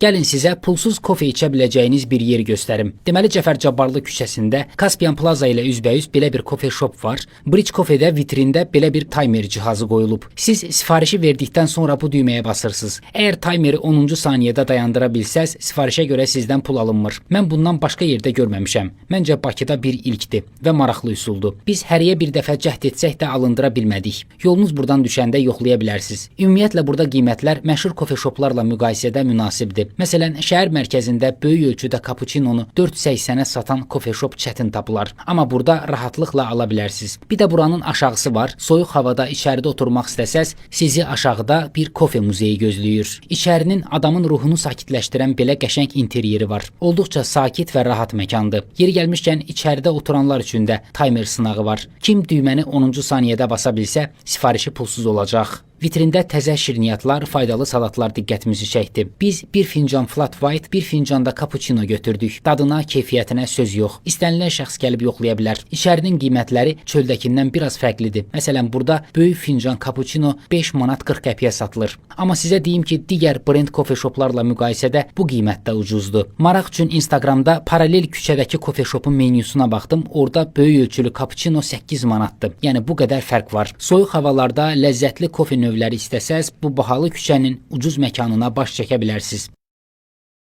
Gəlin sizə pulsuz kofe içə biləcəyiniz bir yer göstərim. Deməli Cəfər Cabbarlı küçəsində Caspian Plaza ilə üzbəyüz belə bir kofe shop var. Bridge Coffee-də vitrində belə bir timer cihazı qoyulub. Siz sifarişi verdikdən sonra bu düyməyə basırsınız. Əgər timeri 10-cu saniyədə dayandıra bilsəz, sifarişə görə sizdən pul alınmır. Mən bundan başqa yerdə görməmişəm. Məncə Bakıda bir ilkdir və maraqlı üsuldur. Biz həriyə bir dəfə cəhd etsək də alındıra bilmədik. Yolunuz buradan düşəndə yoxlaya bilərsiniz. Ümumiyyətlə burada qiymətlər məşhur kofe shoplarla müqayisədə münasibdir. Məsələn, şəhər mərkəzində böyük ölçüdə kapuçinonu 4.80-ə satan kofe shop çətin tapılar. Amma burada rahatlıqla ala bilərsiniz. Bir də buranın aşağısı var. Soyuq havada içəridə oturmaq istəsəz, sizi aşağıda bir kofe muzeyi gözləyir. İçərinin adamın ruhunu sakitləşdirən belə qəşəng interyeri var. Olduqca sakit və rahat məkandır. Yeri gəlmişkən içəridə oturanlar üçün də timer sınağı var. Kim düyməni 10-cu saniyədə basa bilsə, sifarişi pulsuz olacaq. Vitrində təzə şirniyyatlar, faydalı salatlar diqqətimizi çəkdi. Biz bir fincan flat white, bir fincan da cappuccino götürdük. Dadına, keyfiyyətinə söz yox. İstənilən şəxs gəlib yoxlaya bilər. İçərinin qiymətləri çöldəkindən biraz fərqlidir. Məsələn, burada böyük fincan cappuccino 5 manat 40 qəpiyə satılır. Amma sizə deyim ki, digər brend kofe shoplarla müqayisədə bu qiymətdə ucuzdur. Maraq üçün Instagramda paralel küçədəki kofe shopun menyusuna baxdım. Orada böyük ölçülü cappuccino 8 manatdır. Yəni bu qədər fərq var. Soyuq havalarda ləzzətli kofe növləri istəsəz, bu bahalı küçənin ucuz məkanına baş çəkə bilərsiniz.